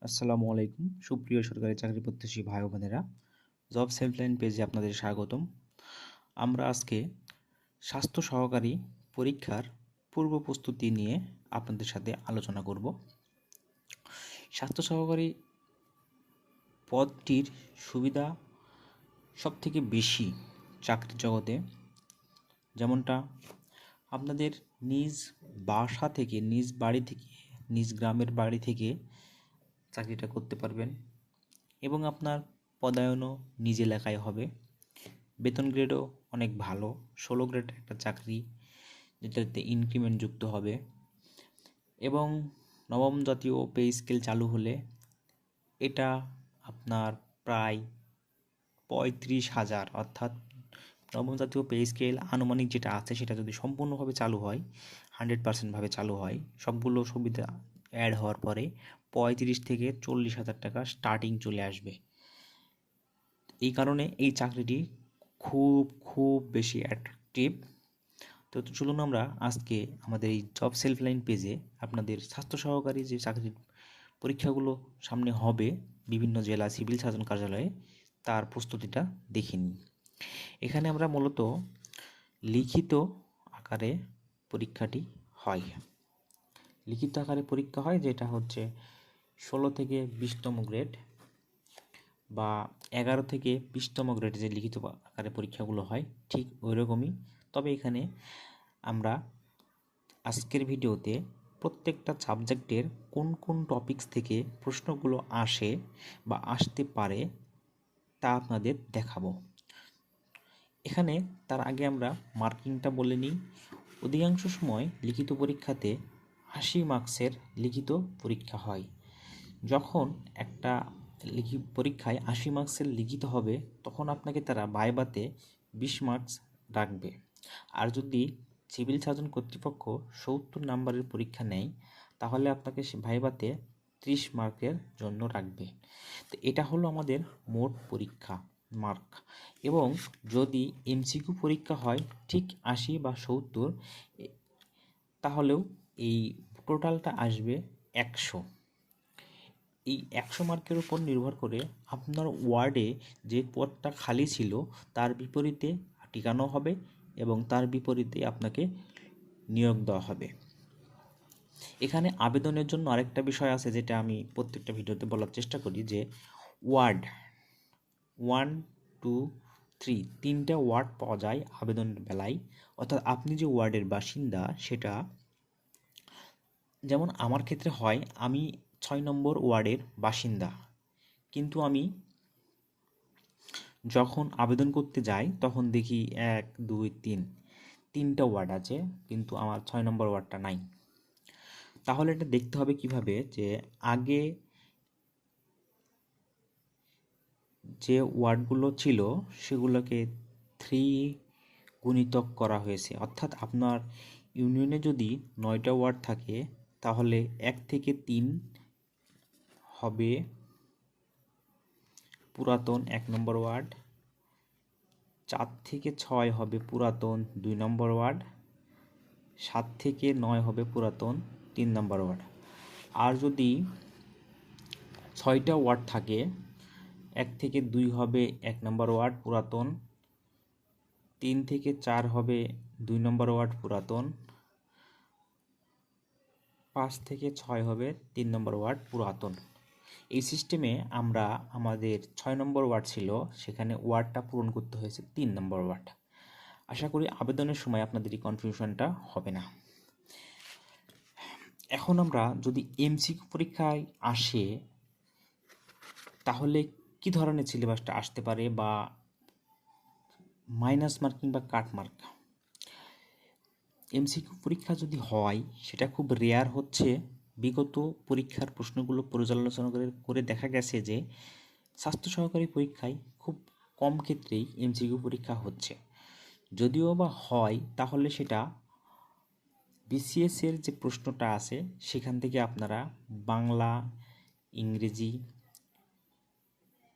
আসসালামু আলাইকুম সুপ্রিয় সরকারি চাকরি প্রত্যাশী ভাই ও বোনেরা, জব হেল্পলাইন পেজে আপনাদের স্বাগতম। আমরা আজকে স্বাস্থ্য সহকারী পরীক্ষার পূর্ব প্রস্তুতি নিয়ে আপনাদের সাথে আলোচনা করব। স্বাস্থ্য সহকারী পদটির সুবিধা সবথেকে বেশি চাকরির জগতে, যেমনটা আপনাদের নিজ বাসা থেকে, নিজ বাড়ি থেকে, নিজ গ্রামের বাড়ি থেকে চাকরিটা করতে পারবেন এবং আপনার পদায়নও নিজ এলাকায় হবে। বেতন গ্রেডও অনেক ভালো, 16 গ্রেডের একটা চাকরি যেটাতে ইনক্রিমেন্ট যুক্ত হবে এবং নবম জাতীয় পে স্কেল চালু হলে এটা আপনার প্রায় 35,000, অর্থাৎ নবম জাতীয় পে স্কেল আনুমানিক যেটা আছে সেটা যদি সম্পূর্ণভাবে চালু হয়, 100% চালু হয়, সবগুলো সুবিধা অ্যাড হওয়ার পরে 35 থেকে 40,000 টাকা স্টার্টিং চলে আসবে। এই কারণে এই চাকরিটি খুব বেশি অ্যাট্রাকটিভ। তো চলুন আমরা আজকে আমাদের এই জব হেল্পলাইন পেজে আপনাদের স্বাস্থ্য সহকারী যে চাকরির পরীক্ষাগুলো সামনে হবে বিভিন্ন জেলা সিভিল সার্জন কার্যালয়ে, তার প্রস্তুতিটা দেখে নিই। এখানে আমরা মূলত লিখিত আকারে পরীক্ষাটি হয়। লিখিত আকারে পরীক্ষা হয় যেটা হচ্ছে 16 থেকে 20তম গ্রেড বা 11 থেকে 20তম গ্রেডে যে লিখিত আকারে পরীক্ষাগুলো হয় ঠিক ওই রকমই। তবে এখানে আমরা আজকের ভিডিওতে প্রত্যেকটা সাবজেক্টের কোন কোন টপিকস থেকে প্রশ্নগুলো আসে বা আসতে পারে তা আপনাদের দেখাবো। এখানে তার আগে আমরা মার্কিংটা বলে নিই। অধিকাংশ সময় লিখিত পরীক্ষাতে 80 মার্কসের লিখিত পরীক্ষা হয়। যখন একটা পরীক্ষায় 80 মার্কসের লিখিত হবে তখন আপনাকে তারা ভাইভাতে 20 মার্কস রাখবে। আর যদি সিভিল সার্জন কর্তৃপক্ষ 70 নাম্বারের পরীক্ষা নেয় তাহলে আপনাকে ভাইভাতে 30 মার্কের জন্য রাখবে। তো এটা হলো আমাদের মোট পরীক্ষা মার্ক। এবং যদি এমসিকিউ পরীক্ষা হয় ঠিক 80 বা 70, তাহলেও এই টোটালটা আসবে 100। এই 100 মার্কের উপর নির্ভর করে আপনার ওয়ার্ডে যে পদটা খালি ছিল তার বিপরীতে টিকানো হবে এবং তার বিপরীতে আপনাকে নিয়োগ দেওয়া হবে। এখানে আবেদনের জন্য আরেকটা বিষয় আছে যেটা আমি প্রত্যেকটা ভিডিওতে বলার চেষ্টা করি, যে ওয়ার্ড 1, 2, 3 তিনটা ওয়ার্ড পাওয়া যায় আবেদনের বেলায়। অর্থাৎ আপনি যে ওয়ার্ডের বাসিন্দা সেটা, যেমন আমার ক্ষেত্রে হয় আমি 6 নম্বর ওয়ার্ডের বাসিন্দা, কিন্তু আমি যখন আবেদন করতে যাই তখন দেখি 1, 2, 3 তিনটা ওয়ার্ড আছে, কিন্তু আমার 6 নম্বর ওয়ার্ডটা নাই। তাহলে এটা দেখতে হবে কিভাবে, যে আগে যে ওয়ার্ডগুলো ছিল সেগুলোকে 3 গুণিতক করা হয়েছে। অর্থাৎ আপনার ইউনিয়নে যদি 9টা ওয়ার্ড থাকে তাহলে 1 থেকে 3 হবে পুরাতন 1 নম্বর ওয়ার্ড, 4 থেকে 6 হবে পুরাতন 2 নম্বর ওয়ার্ড, 7 থেকে 9 হবে পুরাতন 3 নম্বর ওয়ার্ড। আর যদি 6টা ওয়ার্ড থাকে, 1 থেকে 2 হবে 1 নম্বর ওয়ার্ড পুরাতন, 3 থেকে 4 হবে 2 নম্বর ওয়ার্ড পুরাতন, 5 থেকে 6 হবে 3 নম্বর ওয়ার্ড পুরাতন। এই সিস্টেমে আমরা আমাদের 6 নম্বর ওয়ার্ড ছিল সেখানে ওয়ার্ডটা পূরণ করতে হয়েছে 3 নম্বর ওয়ার্ড। আশা করি আবেদনের সময় আপনাদের এই কনফিউশনটা হবে না। এখন আমরা যদি এমসিকিউ পরীক্ষায় আসে তাহলে কি ধরনের সিলেবাসটা আসতে পারে, বা মাইনাস মার্কিং বা কাট মার্ক। এমসিকিউ পরীক্ষা যদি হয় সেটা খুব রেয়ার হচ্ছে। বিগত পরীক্ষার প্রশ্নগুলো পর্যালোচনা করে দেখা গেছে যে স্বাস্থ্য সহকারী পরীক্ষায় খুব কম ক্ষেত্রেই এমসিকিউ পরীক্ষা হচ্ছে। যদিও বা হয় তাহলে সেটা বিসিএসের যে প্রশ্নটা আছে সেখান থেকে আপনারা বাংলা, ইংরেজি,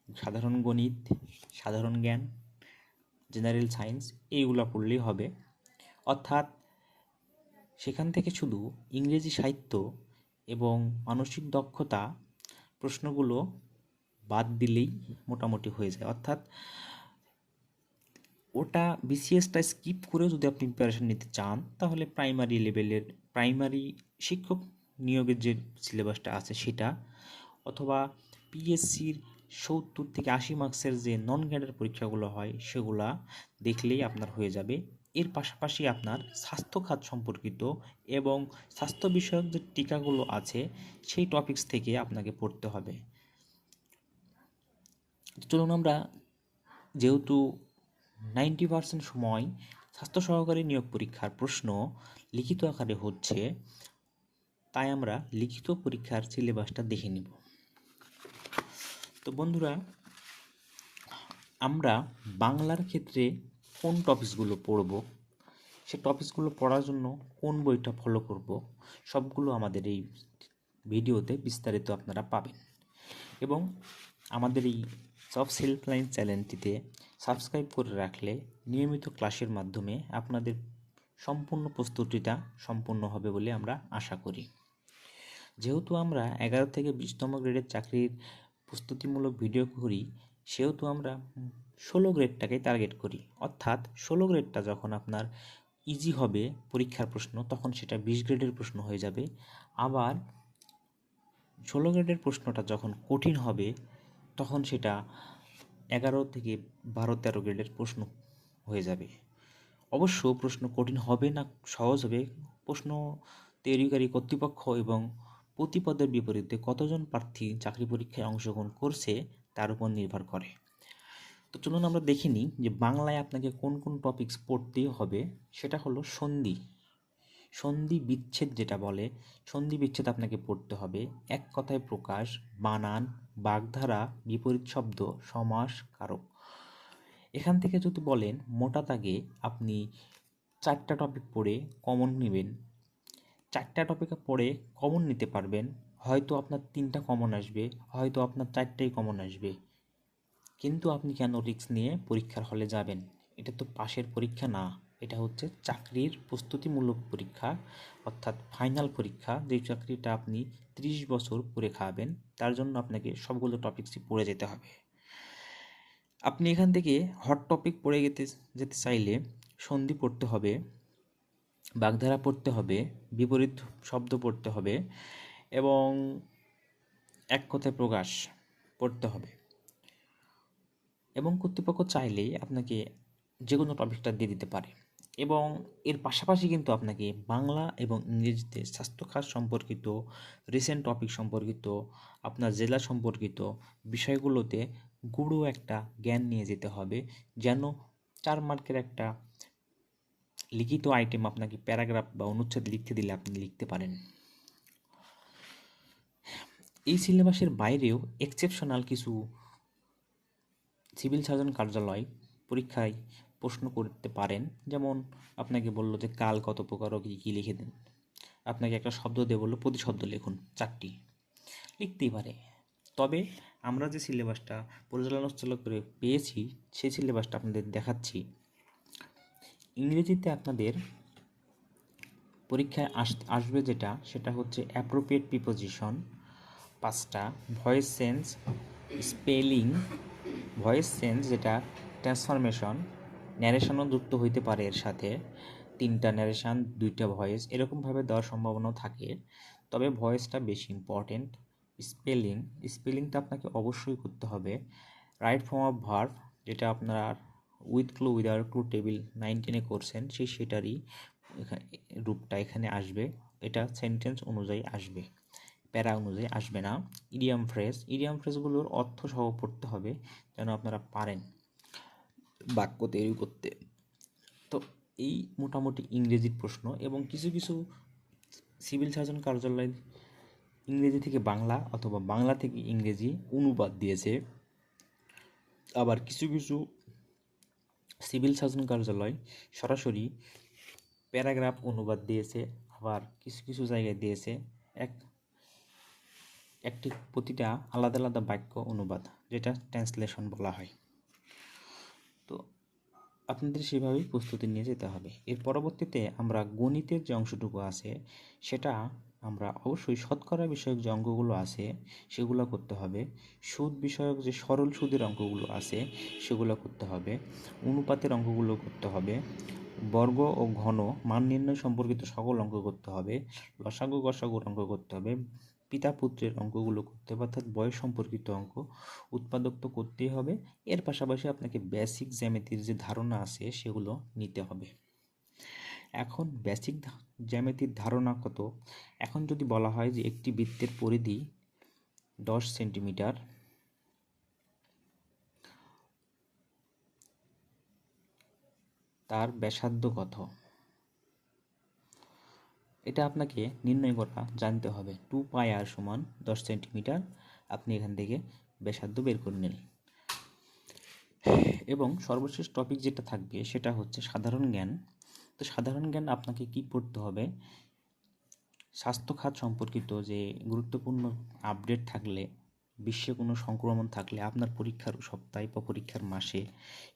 সাধারণ গণিত, সাধারণ জ্ঞান, জেনারেল সায়েন্স এইগুলো পড়লেই হবে। অর্থাৎ সেখান থেকে শুধু ইংরেজি সাহিত্য এবং মানসিক দক্ষতা প্রশ্নগুলো বাদ দিলেই মোটামুটি হয়ে যায়। অর্থাৎ ওটা বিসিএসটা স্কিপ করেও যদি আপনি প্রিপারেশন নিতে চান তাহলে প্রাইমারি লেভেলের প্রাইমারি শিক্ষক নিয়োগের যে সিলেবাসটা আছে সেটা, অথবা পিএসসির 70 থেকে 80 মার্কসের যে নন গ্রেডের পরীক্ষাগুলো হয় সেগুলা দেখলেই আপনার হয়ে যাবে। এর পাশাপাশি আপনার স্বাস্থ্য খাত সম্পর্কিত এবং স্বাস্থ্য বিষয়ক যে টিকাগুলো আছে সেই টপিকস থেকে আপনাকে পড়তে হবে। চলুন আমরা, যেহেতু 90% সময় স্বাস্থ্য সহকারী নিয়োগ পরীক্ষার প্রশ্ন লিখিত আকারে হচ্ছে, তাই আমরা লিখিত পরীক্ষার সিলেবাসটা দেখে নিব। তো বন্ধুরা, আমরা বাংলার ক্ষেত্রে কোন টপিকসগুলো পড়ব, সে টপিকসগুলো পড়ার জন্য কোন বইটা ফলো করব, সবগুলো আমাদের এই ভিডিওতে বিস্তারিত আপনারা পাবেন। এবং আমাদের এই জবস হেল্পলাইন চ্যানেলটিতে সাবস্ক্রাইব করে রাখলে নিয়মিত ক্লাসের মাধ্যমে আপনাদের সম্পূর্ণ প্রস্তুতিটা সম্পূর্ণ হবে বলে আমরা আশা করি। যেহেতু আমরা 11 থেকে 20তম গ্রেডের চাকরির প্রস্তুতিমূলক ভিডিও করি, সেহেতু আমরা 16 গ্রেডটাকে টার্গেট করি। অর্থাৎ 16 গ্রেডটা যখন আপনার ইজি হবে পরীক্ষার প্রশ্ন, তখন সেটা 20 গ্রেডের প্রশ্ন হয়ে যাবে। আবার 16 গ্রেডের প্রশ্নটা যখন কঠিন হবে তখন সেটা 11 থেকে 12-13 গ্রেডের প্রশ্ন হয়ে যাবে। অবশ্য প্রশ্ন কঠিন হবে না সহজ হবে, প্রশ্ন তৈরিকারী কর্তৃপক্ষ এবং প্রতি পদের বিপরীতে কতজন প্রার্থী চাকরি পরীক্ষায় অংশগ্রহণ করছে তার উপর নির্ভর করে। তো চলুন আমরা দেখে নিই যে বাংলায় আপনাকে কোন কোন টপিকস পড়তে হবে। সেটা হলো সন্ধি, সন্ধি বিচ্ছেদ যেটা বলে, সন্ধি বিচ্ছেদ আপনাকে পড়তে হবে। এক কথায় প্রকাশ, বানান, বাগধারা, বিপরীত শব্দ, সমাস, কারক। এখান থেকে যদি বলেন মোটা দাগে আপনি 4টা টপিক পড়ে কমন নেবেন, 4টা টপিক পড়ে কমন নিতে পারবেন। হয়তো আপনার 3টা কমন আসবে, হয়তো আপনার 4টাই কমন আসবে, কিন্তু আপনি কেন রিস্ক নিয়ে পরীক্ষার হলে যাবেন? এটা তো পাশের পরীক্ষা না, এটা হচ্ছে চাকরির প্রস্তুতিমূলক পরীক্ষা, অর্থাৎ ফাইনাল পরীক্ষা। যেই চাকরিটা আপনি 30 বছর পড়ে খাবেন, তার জন্য আপনাকে সবগুলো টপিকসই পড়ে যেতে হবে। আপনি এখান থেকে হট টপিক পড়ে যেতে চাইলে সন্ধি পড়তে হবে, বাগধারা পড়তে হবে, বিপরীত শব্দ পড়তে হবে এবং এক কথায় প্রকাশ পড়তে হবে। এবং কর্তৃপক্ষ চাইলেই আপনাকে যে কোনো টপিকটা দিয়ে দিতে পারে। এবং এর পাশাপাশি কিন্তু আপনাকে বাংলা এবং ইংরেজিতে স্বাস্থ্যখাত সম্পর্কিত, রিসেন্ট টপিক সম্পর্কিত, আপনার জেলা সম্পর্কিত বিষয়গুলোতে গুঁড়ো একটা জ্ঞান নিয়ে যেতে হবে, যেন 4 মার্কের একটা লিখিত আইটেম আপনাকে প্যারাগ্রাফ বা অনুচ্ছেদ লিখতে দিলে আপনি লিখতে পারেন। এই সিলেবাসের বাইরেও এক্সেপশনাল কিছু সিভিল সার্জন কার্যালয় পরীক্ষায় প্রশ্ন করতে পারেন। যেমন আপনাকে বললো যে কাল কত প্রকার ও কী লিখে দেন, আপনাকে একটা শব্দ দিয়ে বললো প্রতিশব্দ লিখুন, 4টি লিখতেই পারে। তবে আমরা যে সিলেবাসটা পরিচালনা করে পেয়েছি সেই সিলেবাসটা আপনাদের দেখাচ্ছি। ইংরেজিতে আপনাদের পরীক্ষায় আসবে যেটা, সেটা হচ্ছে অ্যাপ্রোপ্রিয়েট প্রিপোজিশন 5টা, voice sense, spelling, voice sense যেটা ট্রান্সফরমেশন, ন্যারেশনও যুক্ত হইতে পারে এর সাথে, 3টা ন্যারেশন 2টা ভয়েস, এরকমভাবে দেওয়ার সম্ভাবনাও থাকে, তবে ভয়েসটা বেশি ইম্পর্টেন্ট। স্পেলিং, স্পেলিংটা আপনাকে অবশ্যই করতে হবে। রাইট ফর্ম অফ ভার্ব, যেটা আপনার with clue without clue table 9-10 করছেন, সেটারই রূপটা এখানে আসবে। এটা সেন্টেন্স অনুযায়ী আসবে, প্যারা অনুযায়ী আসবে না। ইডিয়াম ফ্রেজ, ইডিয়াম ফ্রেজগুলোর অর্থ সহ পড়তে হবে যেন আপনারা পারেন বাক্য তৈরি করতে। তো এই মোটামুটি ইংরেজির প্রশ্ন। এবং কিছু কিছু সিভিল সার্জন কার্যালয় ইংরেজি থেকে বাংলা অথবা বাংলা থেকে ইংরেজি অনুবাদ দিয়েছে। আবার কিছু কিছু সিভিল সার্জন কার্যালয় সরাসরি প্যারাগ্রাফ অনুবাদ দিয়েছে, আবার কিছু কিছু জায়গায় দিয়েছে একটি প্রতিটা আলাদা আলাদা বাক্য অনুবাদ, যেটা ট্রান্সলেশন বলা হয়। তো আপনাদের সেভাবেই প্রস্তুতি নিয়ে যেতে হবে। এর পরবর্তীতে আমরা গণিতের যে অংশটুকু আছে সেটা আমরা অবশ্যই শতকরা বিষয়ক যে অঙ্কগুলো আছে সেগুলো করতে হবে, সুদ বিষয়ক যে সরল সুদের অঙ্কগুলো আছে সেগুলো করতে হবে, অনুপাতের অঙ্কগুলো করতে হবে, বর্গ ও ঘন মান নির্ণয় সম্পর্কিত সকল অঙ্ক করতে হবে, লসাগু গসাগুর অঙ্ক করতে হবে, পিতা পুত্রের অঙ্কগুলো করতে হবে, অর্থাৎ বয়স সম্পর্কিত অঙ্ক। উৎপাদক তো করতেই হবে, এর পাশাপাশি আপনাকে বেসিক জ্যামিতির যে ধারণা আছে সেগুলো নিতে হবে। এখন বেসিক জ্যামিতির ধারণা কত? এখন যদি বলা হয় যে একটি বৃত্তের পরিধি 10 সেন্টিমিটার, তার ব্যাসার্ধ কত? এটা আপনাকে নির্ণয় করা জানতে হবে। 2πr সমান 10 সেন্টিমিটার, আপনি এখান থেকে ব্যাসার্ধ বের করে নিন। এবং সর্বশেষ টপিক যেটা থাকবে সেটা হচ্ছে সাধারণ জ্ঞান। তো সাধারণ জ্ঞান আপনাকে কি পড়তে হবে? স্বাস্থ্য খাত সম্পর্কিত যে গুরুত্বপূর্ণ আপডেট থাকলে, বিশ্বে কোনো সংক্রমণ থাকলে আপনার পরীক্ষার সপ্তাহে বা পরীক্ষার মাসে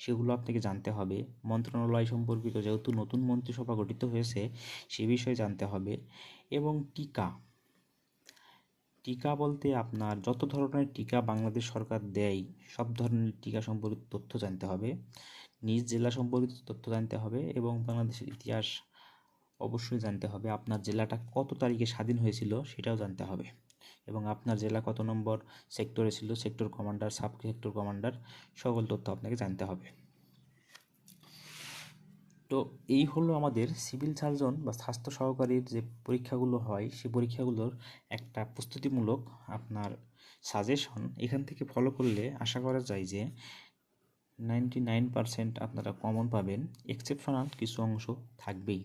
সেগুলো আপনাকে জানতে হবে। মন্ত্রণালয় সম্পর্কিত যেহেতু নতুন মন্ত্রিসভা গঠিত হয়েছে সে বিষয়ে জানতে হবে। এবং টিকা বলতে আপনার যত ধরনের টিকা বাংলাদেশ সরকার দেয় সব ধরনের টিকা সম্পর্কিত তথ্য জানতে হবে, নিজ জেলা সম্পর্কিত তথ্য জানতে হবে, এবং বাংলাদেশের ইতিহাস অবশ্যই জানতে হবে। আপনার জেলাটা কত তারিখে স্বাধীন হয়েছিল সেটাও জানতে হবে, এবং আপনার জেলা কত নম্বর সেক্টরে ছিল, sector commander, sub sector commander, সকল তথ্য আপনাকে জানতে হবে। তো এই হলো আমাদের সিভিল সার্জন বা স্বাস্থ্য সহকারীর যে পরীক্ষাগুলো হয় সেই পরীক্ষাগুলোর একটা প্রস্তুতিমূলক আপনার সাজেশন। এখান থেকে ফলো করলে আশা করা যায় যে 99% আপনারা কমন পাবেন, এক্সেপশনাল কিছু অংশ থাকবেই।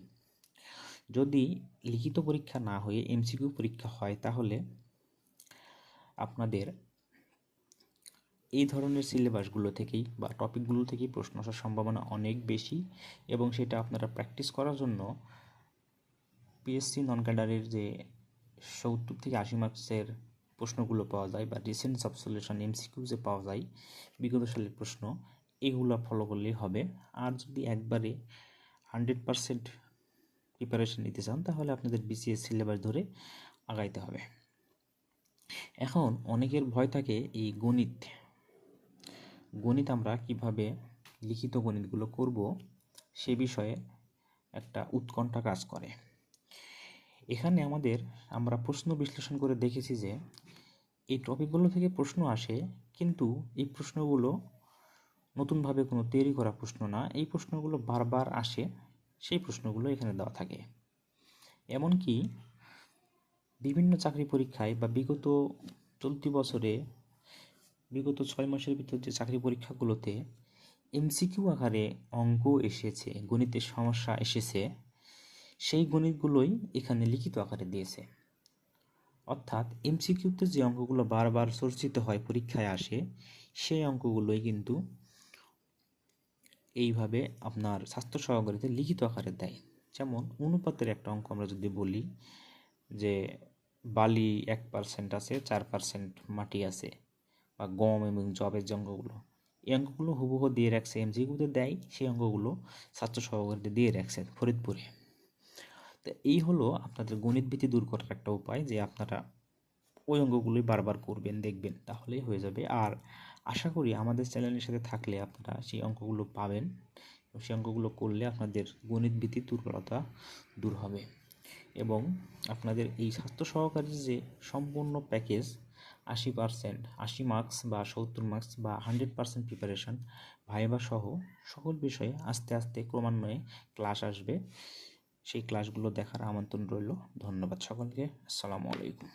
যদি লিখিত পরীক্ষা না হয়ে এমসিকিউ পরীক্ষা হয় তাহলে আপনাদের এই ধরনের সিলেবাসগুলো থেকেই বা টপিকগুলো থেকেই প্রশ্ন আসার সম্ভাবনা অনেক বেশি, এবং সেটা আপনারা প্র্যাকটিস করার জন্য পিএসসি নন ক্যাডারের যে 70 থেকে 80 মার্কসের প্রশ্নগুলো পাওয়া যায় বা রিসেন্ট সাব সলিউশন এমসিকিউ যে পাওয়া যায় বিগত সালের প্রশ্ন, এগুলো ফলো করলেই হবে। আর যদি একবারে 100% প্রিপারেশন নিতে চান তাহলে আপনাদের বিসিএস সিলেবাস ধরে আগাইতে হবে। এখন অনেকের ভয় থাকে এই গণিত আমরা কিভাবে লিখিত গণিতগুলো করব সে বিষয়ে একটা উৎকণ্ঠা কাজ করে। এখানে আমরা প্রশ্ন বিশ্লেষণ করে দেখেছি যে এই টপিকগুলো থেকে প্রশ্ন আসে, কিন্তু এই প্রশ্নগুলো নতুনভাবে কোনো তৈরি করা প্রশ্ন না, এই প্রশ্নগুলো বারবার আসে, সেই প্রশ্নগুলো এখানে দেওয়া থাকে। এমনকি বিভিন্ন চাকরি পরীক্ষায় বা চলতি বছরে বিগত 6 মাসের ভিতর যে চাকরি পরীক্ষাগুলোতে এমসিকিউ আকারে অঙ্ক এসেছে, গণিতের সমস্যা এসেছে, সেই গণিতগুলোই এখানে লিখিত আকারে দিয়েছে। অর্থাৎ এমসিকিউতে যে অঙ্কগুলো বারবার চর্চিত হয়, পরীক্ষায় আসে, সেই অঙ্কগুলোই কিন্তু এইভাবে আপনার স্বাস্থ্য সহকারীতে লিখিত আকারে দেয়। যেমন অনুপাতের একটা অঙ্ক আমরা যদি বলি যে বালি 1% আছে, 4% মাটি আছে, বা গম এবং জবের যে অঙ্কগুলো, এই অঙ্কগুলো হুবহু দিয়ে রাখছে, এমসিকিউতে দেয়, সেই অঙ্কগুলো স্বাস্থ্য সহকারীতে দিয়ে রাখছে ফরিদপুরে। তো এই হলো আপনাদের গণিত ভীতি দূর করার একটা উপায়, যে আপনারা ওই অঙ্কগুলোই বারবার করবেন, দেখবেন, তাহলেই হয়ে যাবে। আর আশা করি আমাদের চ্যানেলের সাথে থাকলে আপনারা সেই অঙ্কগুলো পাবেন, এবং সেই অঙ্কগুলো করলে আপনাদের গণিত ভীতি দুর্বলতা দূর হবে। এবং আপনাদের এই স্বাস্থ্য সহকারীর যে সম্পূর্ণ প্যাকেজ 80 মার্কস বা 70 মার্কস বা 100% প্রিপারেশন, ভাইবা সহ সকল বিষয়ে আস্তে আস্তে ক্রমান্বয়ে ক্লাস আসবে। সেই ক্লাসগুলো দেখার আমন্ত্রণ রইল। ধন্যবাদ সকলকে। আসসালামু আলাইকুম।